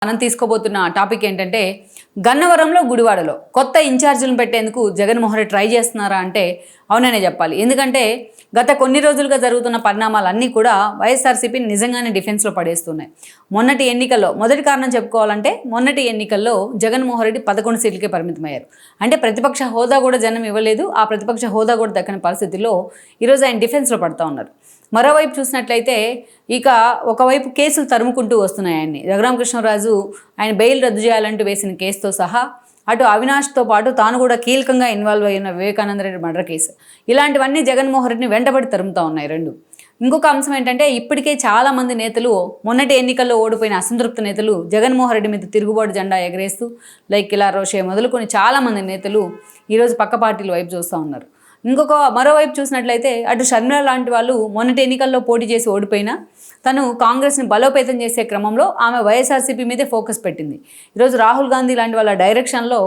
మనం తీసుకోబోతున్న టాపిక్ ఏంటంటే గన్నవరంలో గుడివాడలో కొత్త ఇన్ఛార్జీలను పెట్టేందుకు జగన్మోహన్ రెడ్డి ట్రై చేస్తున్నారా అంటే అవుననే చెప్పాలి. ఎందుకంటే గత కొన్ని రోజులుగా జరుగుతున్న పరిణామాలన్నీ కూడా వైఎస్ఆర్సీపీని నిజంగానే డిఫెన్స్లో పడేస్తున్నాయి. మొన్నటి ఎన్నికల్లో మొదటి కారణం చెప్పుకోవాలంటే మొన్నటి ఎన్నికల్లో జగన్మోహన్ రెడ్డి 11 సీట్లకే పరిమితమయ్యారు. అంటే ప్రతిపక్ష హోదా కూడా జనం ఇవ్వలేదు. ఆ ప్రతిపక్ష హోదా కూడా దక్కని పరిస్థితుల్లో ఈరోజు ఆయన డిఫెన్స్లో పడుతూ ఉన్నారు. మరోవైపు చూసినట్లయితే ఇక ఒకవైపు కేసులు తరుముకుంటూ వస్తున్నాయి ఆయన్ని. రఘురామకృష్ణరాజు ఆయన బెయిల్ రద్దు చేయాలంటూ వేసిన కేసుతో సహా అటు అవినాష్తో పాటు తాను కూడా కీలకంగా ఇన్వాల్వ్ అయిన వివేకానంద రెడ్డి మర్డర్ కేసు, ఇలాంటివన్నీ జగన్మోహన్ రెడ్డిని వెంటబడి తరుముతూ ఉన్నాయి రెండు. ఇంకొక అంశం ఏంటంటే ఇప్పటికే చాలామంది నేతలు మొన్నటి ఎన్నికల్లో ఓడిపోయిన అసంతృప్త నేతలు జగన్మోహన్ రెడ్డి మీద తిరుగుబాటు జెండా ఎగరేస్తూ లైక్ ఇలా రోషే మొదలుకొని చాలామంది నేతలు ఈరోజు పక్క పార్టీల వైపు చూస్తూ ఉన్నారు. మరోవైపు చూసినట్లయితే అటు షర్మిల లాంటి వాళ్ళు మొన్నటి ఎన్నికల్లో పోటీ చేసి ఓడిపోయినా తను కాంగ్రెస్ని బలోపేతం చేసే క్రమంలో ఆమె వైఎస్ఆర్సీపీ మీదే ఫోకస్ పెట్టింది. ఈరోజు రాహుల్ గాంధీ లాంటి వాళ్ళ డైరెక్షన్లో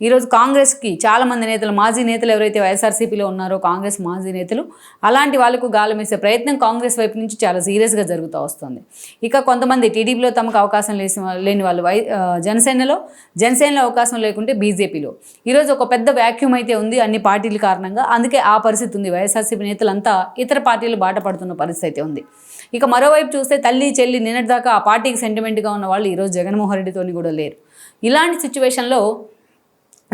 ఈరోజు కాంగ్రెస్కి చాలామంది నేతలు, మాజీ నేతలు ఎవరైతే వైఎస్ఆర్సీపీలో ఉన్నారో కాంగ్రెస్ మాజీ నేతలు, అలాంటి వాళ్ళకు గాలం వేసే ప్రయత్నం కాంగ్రెస్ వైపు నుంచి చాలా సీరియస్గా జరుగుతూ వస్తుంది. ఇక కొంతమంది టీడీపీలో తమకు అవకాశం లేని వాళ్ళు జనసేనలో అవకాశం లేకుంటే బీజేపీలో ఈరోజు ఒక పెద్ద వ్యాక్యూమ్ అయితే ఉంది అన్ని పార్టీల కారణంగా. అందుకే ఆ పరిస్థితి ఉంది. వైఎస్ఆర్సీపీ నేతలంతా ఇతర పార్టీలు బాట పడుతున్న పరిస్థితి అయితే ఉంది. ఇక మరోవైపు చూస్తే తల్లి చెల్లి నిన్నటిదాకా ఆ పార్టీకి సెంటిమెంట్గా ఉన్న వాళ్ళు ఈరోజు జగన్మోహన్ రెడ్డితోని కూడా లేరు. ఇలాంటి సిచ్యువేషన్లో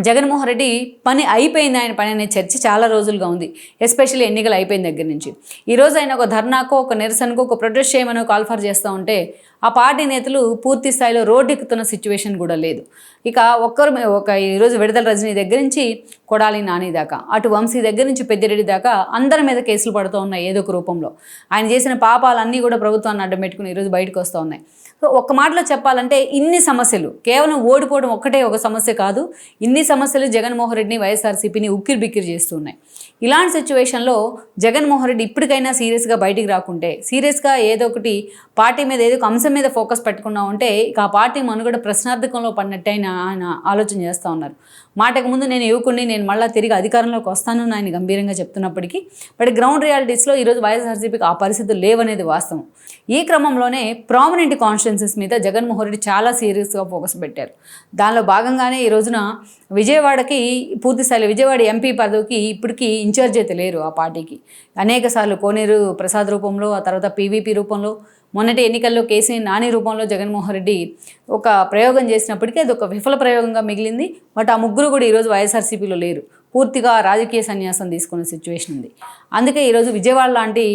జగన్మోహన్ రెడ్డి పని అయిపోయింది, ఆయన పని అనే చర్చ చాలా రోజులుగా ఉంది. ఎస్పెషల్లీ ఎన్నికలు అయిపోయిన దగ్గర నుంచి ఈరోజు ఆయన ఒక ధర్నాకో ఒక నిరసనకో ఒక ప్రొటెస్ట్ చేయమనో కాల్ఫర్ చేస్తూ ఉంటే ఆ పార్టీ నేతలు పూర్తి స్థాయిలో రోడ్డు ఎక్కుతున్న సిచ్యువేషన్ కూడా లేదు. ఇక ఈరోజు విడుదల రజనీ దగ్గర నుంచి కొడాలి నాని దాకా, అటు వంశీ దగ్గర నుంచి పెద్దిరెడ్డి దాకా అందరి మీద కేసులు పడుతూ ఉన్నాయి ఏదో ఒక రూపంలో. ఆయన చేసిన పాపాలన్నీ కూడా ప్రభుత్వాన్ని అడ్డం పెట్టుకుని ఈరోజు బయటకు వస్తూ ఉన్నాయి. సో ఒక్క మాటలో చెప్పాలంటే ఇన్ని సమస్యలు, కేవలం ఓడిపోవడం ఒక్కటే ఒక సమస్య కాదు, ఇన్ని సమస్యలు జగన్మోహన్ రెడ్డిని వైఎస్ఆర్సీపీని ఉక్కిరి బిక్కిరి చేస్తున్నాయి. ఇలాంటి సిచ్యువేషన్లో జగన్మోహన్ రెడ్డి ఇప్పటికైనా సీరియస్గా బయటికి రాకుంటే, సీరియస్గా ఏదో ఒకటి పార్టీ మీద ఏదో ఒక అంశం మీద ఫోకస్ పెట్టుకున్నా ఉంటే ఇక ఆ పార్టీ మనుగడ ప్రశ్నార్థకంలో పడినట్టు ఆయన ఆలోచన చేస్తూ ఉన్నారు. మాటకు ముందు నేను యువకుడిని, నేను మళ్ళీ తిరిగి అధికారంలోకి వస్తాను ఆయన గంభీరంగా చెప్తున్నప్పటికీ బట్ గ్రౌండ్ రియాలిటీస్లో ఈరోజు వైఎస్ఆర్సీపీకి ఆ పరిస్థితులు లేవనేది వాస్తవం. ఈ క్రమంలోనే ప్రామినెంట్ కాన్స్టిట్యున్సీస్ మీద జగన్మోహన్ రెడ్డి చాలా సీరియస్గా ఫోకస్ పెట్టారు. దానిలో భాగంగానే ఈ రోజున విజయవాడకి పూర్తిస్థాయిలో విజయవాడ ఎంపీ పదవికి ఇప్పటికీ ఇన్ఛార్జ్ అయితే లేరు ఆ పార్టీకి. అనేక సార్లు కోనేరు ప్రసాద్ రూపంలో, ఆ తర్వాత పీవీపీ రూపంలో, మొన్నటి ఎన్నికల్లో కేసీ నాని రూపంలో జగన్మోహన్ రెడ్డి ఒక ప్రయోగం చేసినప్పటికీ అది ఒక విఫల ప్రయోగంగా మిగిలింది. బట్ ఆ ముగ్గురు కూడా ఈరోజు వైఎస్ఆర్సీపీలో లేరు, పూర్తిగా రాజకీయ సన్యాసం తీసుకునే సిచ్యువేషన్ ఉంది. అందుకే ఈరోజు విజయవాడ లాంటి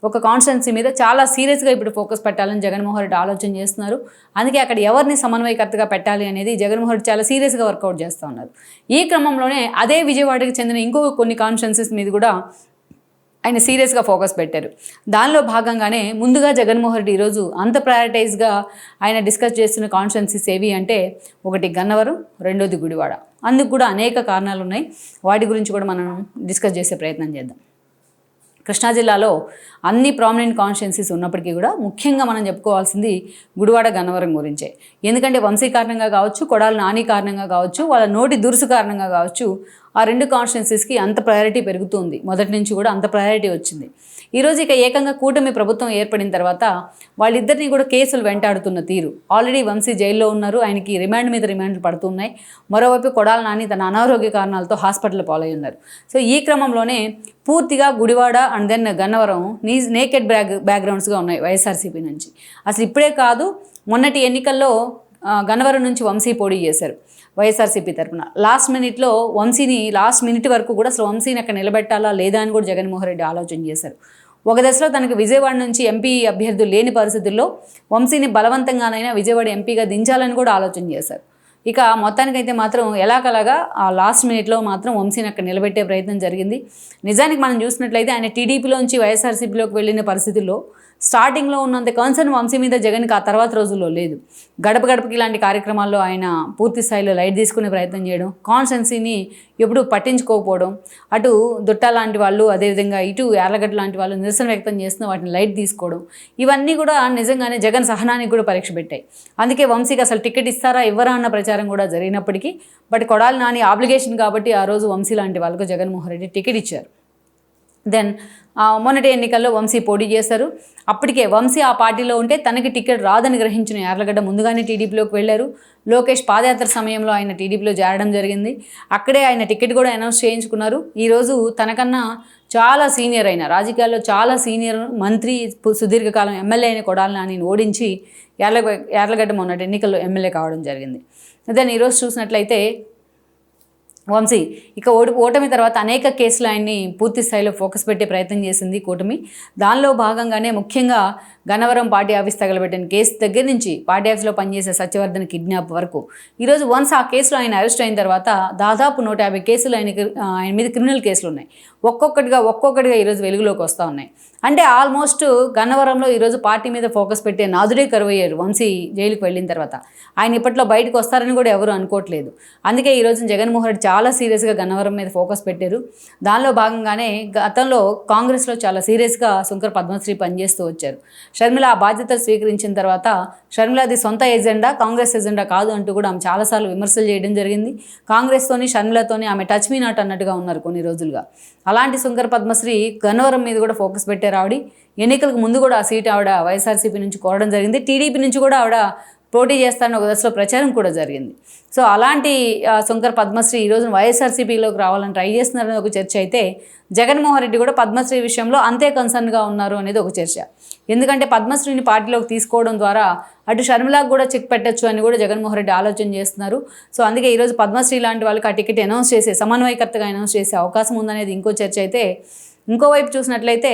ఒక కాన్స్టిట్యున్సీ మీద చాలా సీరియస్గా ఇప్పుడు ఫోకస్ పెట్టాలని జగన్మోహన్ రెడ్డి ఆలోచన చేస్తున్నారు. అందుకే అక్కడ ఎవరిని సమన్వయకర్తగా పెట్టాలి అనేది జగన్మోహన్ రెడ్డి చాలా సీరియస్గా వర్కౌట్ చేస్తూ ఉన్నారు. ఈ క్రమంలోనే అదే విజయవాడకి చెందిన ఇంకో కొన్ని కాన్స్టిట్యున్సీస్ మీద కూడా ఆయన సీరియస్గా ఫోకస్ పెట్టారు. దానిలో భాగంగానే ముందుగా జగన్మోహన్ రెడ్డి ఈరోజు అంత ప్రయారిటైజ్గా ఆయన డిస్కస్ చేస్తున్న కాన్స్టిట్యున్సీస్ ఏవి అంటే ఒకటి గన్నవరం, రెండోది గుడివాడ. అందుకు కూడా అనేక కారణాలు ఉన్నాయి. వాటి గురించి కూడా మనం డిస్కస్ చేసే ప్రయత్నం చేద్దాం. కృష్ణా జిల్లాలో అన్ని ప్రామినెంట్ కాన్స్టిట్యున్సీస్ ఉన్నప్పటికీ కూడా ముఖ్యంగా మనం చెప్పుకోవాల్సింది గుడివాడ గన్నవరం గురించే. ఎందుకంటే వంశీ కారణంగా కావచ్చు, కొడాలి నాని కారణంగా కావచ్చు, వాళ్ళ నోటి దురుసు కారణంగా కావచ్చు, ఆ రెండు కాన్స్టిట్యున్సీస్కి అంత ప్రయారిటీ పెరుగుతుంది. మొదటి నుంచి కూడా అంత ప్రయారిటీ వచ్చింది. ఈరోజు ఇక ఏకంగా కూటమి ప్రభుత్వం ఏర్పడిన తర్వాత వాళ్ళిద్దరినీ కూడా కేసులు వెంటాడుతున్న తీరు. ఆల్రెడీ వంశీ జైల్లో ఉన్నారు, ఆయనకి రిమాండ్ మీద రిమాండ్లు పడుతున్నాయి. మరోవైపు కొడాలి నాని తన అనారోగ్య కారణాలతో హాస్పిటల్ పాలై ఉన్నారు. సో ఈ క్రమంలోనే పూర్తిగా గుడివాడ అండ్ దెన్ గన్నవరం నేకెడ్ బ్యాక్గ్రౌండ్స్గా ఉన్నాయి వైఎస్ఆర్సీపీ నుంచి. అసలు ఇప్పుడే కాదు, మొన్నటి ఎన్నికల్లో గన్నవరం నుంచి వంశీ పోటీ చేశారు వైఎస్ఆర్సీపీ తరఫున. లాస్ట్ మినిట్ వరకు కూడా అసలు వంశీని అక్కడ నిలబెట్టాలా లేదా అని కూడా జగన్మోహన్ రెడ్డి ఆలోచన చేశారు. ఒక దశలో తనకు విజయవాడ నుంచి ఎంపీ అభ్యర్థులు లేని పరిస్థితుల్లో వంశీని బలవంతంగానైనా విజయవాడ ఎంపీగా దించాలని కూడా ఆలోచన చేశారు. ఇక మొత్తానికైతే మాత్రం ఎలాగలాగా ఆ లాస్ట్ మినిట్లో మాత్రం వంశీని అక్కడ నిలబెట్టే ప్రయత్నం జరిగింది. నిజానికి మనం చూసినట్లయితే ఆయన టీడీపీలోంచి వైఎస్ఆర్సీపీలోకి వెళ్ళిన పరిస్థితుల్లో స్టార్టింగ్లో ఉన్నంత కన్సర్న్ వంశీ మీద జగన్కి ఆ తర్వాత రోజుల్లో లేదు. గడప గడపకి ఇలాంటి కార్యక్రమాల్లో ఆయన పూర్తి స్థాయిలో లైట్ తీసుకునే ప్రయత్నం చేయడం, కాన్స్టెన్సీని ఎప్పుడూ పట్టించుకోకపోవడం, అటు దుట్ట లాంటి వాళ్ళు అదేవిధంగా ఇటు యార్లగడ్డ లాంటి వాళ్ళు నిరసన వ్యక్తం చేస్తున్న వాటిని లైట్ తీసుకోవడం, ఇవన్నీ కూడా నిజంగానే జగన్ సహనానికి కూడా పరీక్ష పెట్టాయి. అందుకే వంశీకి అసలు టికెట్ ఇస్తారా ఇవ్వరా అన్న ప్రచారం కూడా జరిగినప్పటికీ బట్ కొడాలి నాని ఆబ్లిగేషన్ కాబట్టి ఆ రోజు వంశీ లాంటి వాళ్ళకు జగన్మోహన్ రెడ్డి టికెట్ ఇచ్చారు. దెన్ మొన్నటి ఎన్నికల్లో వంశీ పోటీ చేశారు. అప్పటికే వంశీ ఆ పార్టీలో ఉంటే తనకి టికెట్ రాదని గ్రహించిన యార్లగడ్డ ముందుగానే టీడీపీలోకి వెళ్ళారు. లోకేష్ పాదయాత్ర సమయంలో ఆయన టీడీపీలో చేరడం జరిగింది. అక్కడే ఆయన టికెట్ కూడా అనౌన్స్ చేయించుకున్నారు. ఈరోజు తనకన్నా చాలా సీనియర్ అయిన, రాజకీయాల్లో చాలా సీనియర్ మంత్రి, సుదీర్ఘకాలం ఎమ్మెల్యే అయిన కొడాలి నానిని ఓడించి యార్లగడ్డ మొన్నటి ఎన్నికల్లో ఎమ్మెల్యే కావడం జరిగింది. దెన్ ఈరోజు చూసినట్లయితే వంశీ ఇక ఓటమి తర్వాత అనేక కేసులు ఆయన్ని పూర్తి స్థాయిలో ఫోకస్ పెట్టే ప్రయత్నం చేసింది కూటమి. దానిలో భాగంగానే ముఖ్యంగా గన్నవరం పార్టీ ఆఫీస్ తగలబెట్టిన కేసు దగ్గర నుంచి పార్టీ ఆఫీస్లో పనిచేసే సత్యవర్ధన్ కిడ్నాప్ వరకు ఈరోజు వన్స్ ఆ కేసులో ఆయన అరెస్ట్ అయిన తర్వాత దాదాపు 150 కేసులు ఆయన మీద క్రిమినల్ కేసులు ఉన్నాయి. ఒక్కొక్కటిగా ఈరోజు వెలుగులోకి వస్తూ ఉన్నాయి. అంటే ఆల్మోస్ట్ గన్నవరంలో ఈరోజు పార్టీ మీద ఫోకస్ పెట్టే నాదుడే కరువయ్యారు వంశీ జైలుకి వెళ్ళిన తర్వాత. ఆయన ఇప్పట్లో బయటకు వస్తారని కూడా ఎవరు అనుకోవట్లేదు. అందుకే ఈరోజు జగన్మోహన్ రెడ్డి చాలా సీరియస్గా గన్నవరం మీద ఫోకస్ పెట్టారు. దానిలో భాగంగానే గతంలో కాంగ్రెస్లో చాలా సీరియస్గా శంకర్ పద్మశ్రీ పనిచేస్తూ వచ్చారు. షర్మిల ఆ బాధ్యతలు స్వీకరించిన తర్వాత షర్మిలది సొంత ఎజెండా, కాంగ్రెస్ ఎజెండా కాదు అంటూ కూడా ఆమె చాలాసార్లు విమర్శలు చేయడం జరిగింది. కాంగ్రెస్తోని షర్మిలతోని ఆమె టచ్ మీ నాట్ అన్నట్టుగా ఉన్నారు కొన్ని రోజులుగా. అలాంటి శంకర్ పద్మశ్రీ గన్నవరం మీద కూడా ఫోకస్ పెట్టారు. ఆవిడ ఎన్నికలకు ముందు కూడా ఆ సీట్ ఆవిడ వైఎస్ఆర్సీపీ నుంచి కోరడం జరిగింది. టీడీపీ నుంచి కూడా ఆవిడ పోటీ చేస్తారని ఒక దశలో ప్రచారం కూడా జరిగింది. సో అలాంటి శంకర్ పద్మశ్రీ ఈరోజు వైఎస్ఆర్సీపీలోకి రావాలని ట్రై చేస్తున్నారని ఒక చర్చ అయితే, జగన్మోహన్ రెడ్డి కూడా పద్మశ్రీ విషయంలో అంతే కన్సర్న్గా ఉన్నారు అనేది ఒక చర్చ. ఎందుకంటే పద్మశ్రీని పార్టీలోకి తీసుకోవడం ద్వారా అటు షర్మిలాకు కూడా చెక్ పెట్టచ్చు అని కూడా జగన్మోహన్ రెడ్డి ఆలోచన చేస్తున్నారు. సో అందుకే ఈరోజు పద్మశ్రీ లాంటి వాళ్ళకి ఆ టికెట్ అనౌన్స్ చేసే, సమన్వయకర్తగా అనౌన్స్ చేసే అవకాశం ఉందనేది ఇంకో చర్చ అయితే, ఇంకోవైపు చూసినట్లయితే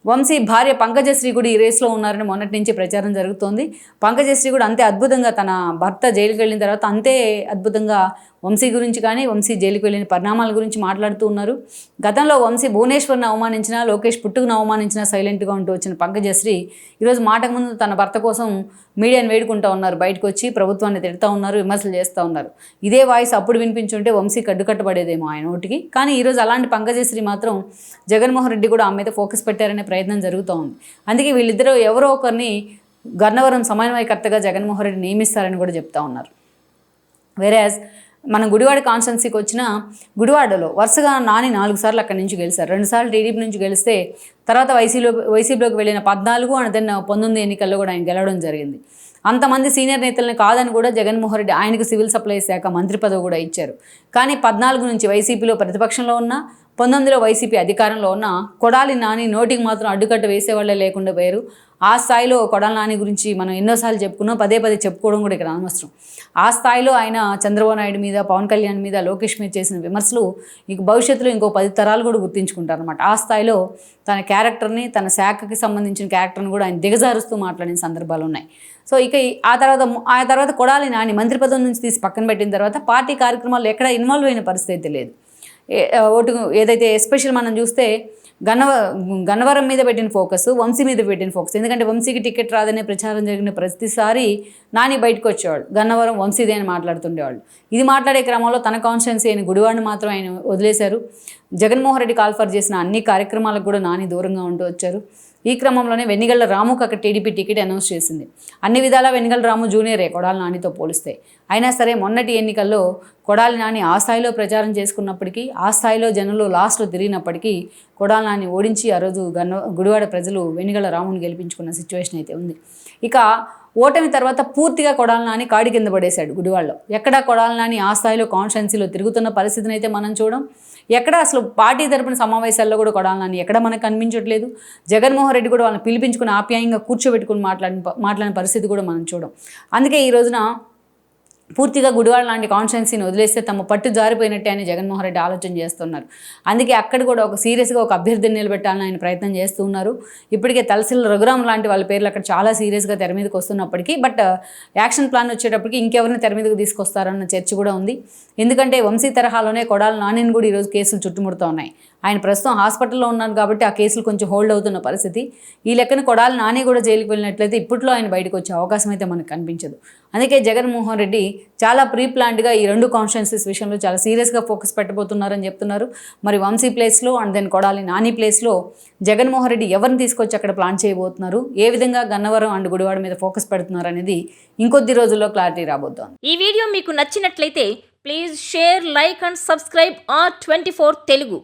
వంశీ భార్య పంకజశ్రీ కూడా ఈ రేస్లో ఉన్నారని మొన్నటి నుంచి ప్రచారం జరుగుతోంది. పంకజశ్రీ కూడా అంతే అద్భుతంగా తన భర్త జైలుకి వెళ్ళిన తర్వాత అంతే అద్భుతంగా వంశీ గురించి కానీ వంశీ జైలుకి వెళ్ళిన పరిణామాల గురించి మాట్లాడుతూ ఉన్నారు. గతంలో వంశీ భువనేశ్వర్ని అవమానించినా, లోకేష్ పుట్టుకుని అవమానించినా సైలెంట్గా ఉంటూ వచ్చిన పంకజశ్రీ ఈరోజు మాటకు ముందు తన భర్త కోసం మీడియాని వేడుకుంటూ ఉన్నారు. బయటకు వచ్చి ప్రభుత్వాన్ని తిడుతూ ఉన్నారు, విమర్శలు చేస్తూ ఉన్నారు. ఇదే వాయిస్ అప్పుడు వినిపించుంటే వంశీ కట్టుకట్టబడేదేమో ఆయన నోటికి. కానీ ఈరోజు అలాంటి పంకజశ్రీ మాత్రం జగన్మోహన్ రెడ్డి కూడా ఆమె మీద ఫోకస్ పెట్టారనే ప్రయత్నం జరుగుతూ ఉంది. అందుకే వీళ్ళిద్దరూ ఎవరో ఒకరిని గన్నవరం సమన్వయకర్తగా జగన్మోహన్ రెడ్డి నియమిస్తారని కూడా చెప్తా ఉన్నారు. వేరేస్ మనం గుడివాడ కాన్స్టిట్యున్సీకి వచ్చిన గుడివాడలో వరుసగా నాని 4 సార్లు అక్కడి నుంచి గెలిచారు. 2 సార్లు టీడీపీ నుంచి గెలిస్తే తర్వాత వైసీపీలోకి వెళ్ళిన 14 అండ్ దెన్ 19 ఎన్నికల్లో కూడా ఆయన గెలవడం జరిగింది. అంతమంది సీనియర్ నేతలను కాదని కూడా జగన్మోహన్ రెడ్డి ఆయనకు సివిల్ సప్లై శాఖ మంత్రి పదవి కూడా ఇచ్చారు. కానీ 14 నుంచి వైసీపీలో ప్రతిపక్షంలో ఉన్న, 19లో వైసీపీ అధికారంలో ఉన్న కొడాలి నాని నోటికి మాత్రం అడ్డుకట్ట వేసేవాళ్ళే లేకుండా పోయారు. ఆ స్థాయిలో కొడాలి నాని గురించి మనం ఎన్నోసార్లు చెప్పుకున్నాం, పదే చెప్పుకోవడం కూడా ఇక్కడ అనవసరం. ఆ స్థాయిలో ఆయన చంద్రబాబు నాయుడు మీద, పవన్ కళ్యాణ్ మీద, లోకేష్ మీద చేసిన విమర్శలు ఇంక భవిష్యత్తులో ఇంకో 10 తరాలు కూడా గుర్తించుకుంటారు అనమాట. ఆ స్థాయిలో తన క్యారెక్టర్ని, తన శాఖకి సంబంధించిన క్యారెక్టర్ని కూడా ఆయన దిగజారుస్తూ మాట్లాడిన సందర్భాలు ఉన్నాయి. సో ఇక ఆ తర్వాత కొడాలి నాని మంత్రి పదవి నుంచి తీసి పక్కన పెట్టిన తర్వాత పార్టీ కార్యక్రమాల్లో ఎక్కడ ఇన్వాల్వ్ అయిన పరిస్థితి లేదు. ఓటు ఏదైతే ఎస్పెషల్ మనం చూస్తే గన్నవరం మీద పెట్టిన ఫోకస్, వంశీ మీద పెట్టిన ఫోకస్. ఎందుకంటే వంశీకి టికెట్ రాదనే ప్రచారం జరిగిన ప్రతిసారి నాని బయటకు వచ్చేవాళ్ళు, గన్నవరం వంశీదే అని మాట్లాడుతుండేవాళ్ళు. ఇది మాట్లాడే క్రమంలో తన కాన్స్టిట్యున్సీ అయిన గుడివాడిని మాత్రం ఆయన వదిలేశారు. జగన్మోహన్ రెడ్డి కాల్ఫర్ చేసిన అన్ని కార్యక్రమాలకు కూడా నాని దూరంగా ఉంటూ వచ్చారు. ఈ క్రమంలోనే వెన్నిగళ్ల రాముకు అక్కడ టీడీపీ టికెట్ అనౌన్స్ చేసింది. అన్ని విధాలా వెన్నిగళ్ల రాము జూనియరే కొడాలి నానితో పోలిస్తే. అయినా సరే మొన్నటి ఎన్నికల్లో కొడాలి నాని ఆ స్థాయిలో ప్రచారం చేసుకున్నప్పటికీ, ఆ స్థాయిలో జనంలో లాస్ట్లో తిరిగినప్పటికీ కొడాలి నాని ఓడించి ఆ రోజు గుడివాడ ప్రజలు వెన్నిగళ్ల రాముని గెలిపించుకున్న సిచ్యువేషన్ అయితే ఉంది. ఇక ఓటమి తర్వాత పూర్తిగా కొడాలి నాని కాడి కింద పడేశాడు గుడివాడలో. ఎక్కడా కొడాలి నాని ఆ స్థాయిలో కాన్స్టిట్యున్సీలో తిరుగుతున్న పరిస్థితిని అయితే మనం చూడం. ఎక్కడ అసలు పార్టీ తరపున సమావేశాల్లో కూడా కొడాలి నాని ఎక్కడ మనకు కనిపించట్లేదు. జగన్మోహన్ రెడ్డి కూడా వాళ్ళని పిలిపించుకుని ఆప్యాయంగా కూర్చోబెట్టుకుని మాట్లాడిన పరిస్థితి కూడా మనం చూడం. అందుకే ఈ రోజున పూర్తిగా గుడివాడ లాంటి కాన్స్టిట్యున్సీని వదిలేస్తే తమ పట్టు జారిపోయినట్టే అని జగన్మోహన్ రెడ్డి ఆలోచన చేస్తున్నారు. అందుకే అక్కడ కూడా ఒక సీరియస్గా ఒక అభ్యర్థిని నిలబెట్టాలని ఆయన ప్రయత్నం చేస్తూ ఉన్నారు. ఇప్పటికే తలసిల్ రఘురామ్ లాంటి వాళ్ళ పేర్లు అక్కడ చాలా సీరియస్గా తెర మీదకి వస్తున్నప్పటికీ, బట్ యాక్షన్ ప్లాన్ వచ్చేటప్పటికి ఇంకెవరిని తెర మీదకి తీసుకొస్తారన్న చర్చ కూడా ఉంది. ఎందుకంటే వంశీ తరహాలోనే కొడాలి నానిని కూడా ఈరోజు కేసులు చుట్టుముడుతూ ఉన్నాయి. ఆయన ప్రస్తుతం హాస్పిటల్లో ఉన్నారు కాబట్టి ఆ కేసులు కొంచెం హోల్డ్ అవుతున్న పరిస్థితి. ఈ లెక్కన కొడాలి నాని కూడా జైలుకి వెళ్ళినట్లయితే ఇప్పట్లో ఆయన బయటకు వచ్చే అవకాశం అయితే మనకు కనిపించదు. అందుకే జగన్మోహన్ రెడ్డి చాలా ప్రీ ప్లాన్డ్గా ఈ 2 కాన్స్టిట్యున్సీస్ విషయంలో చాలా సీరియస్గా ఫోకస్ పెట్టబోతున్నారని చెప్తున్నారు. మరి వంశీ ప్లేస్లో అండ్ దెన్ కొడాలి నాని ప్లేస్లో జగన్మోహన్ రెడ్డి ఎవరిని తీసుకొచ్చి అక్కడ ప్లాన్ చేయబోతున్నారు, ఏ విధంగా గన్నవరం అండ్ గుడివాడ మీద ఫోకస్ పెడుతున్నారు అనేది ఇంకొద్ది రోజుల్లో క్లారిటీ రాబోతోంది. ఈ వీడియో మీకు నచ్చినట్లయితే please share, like and subscribe R24 Telugu.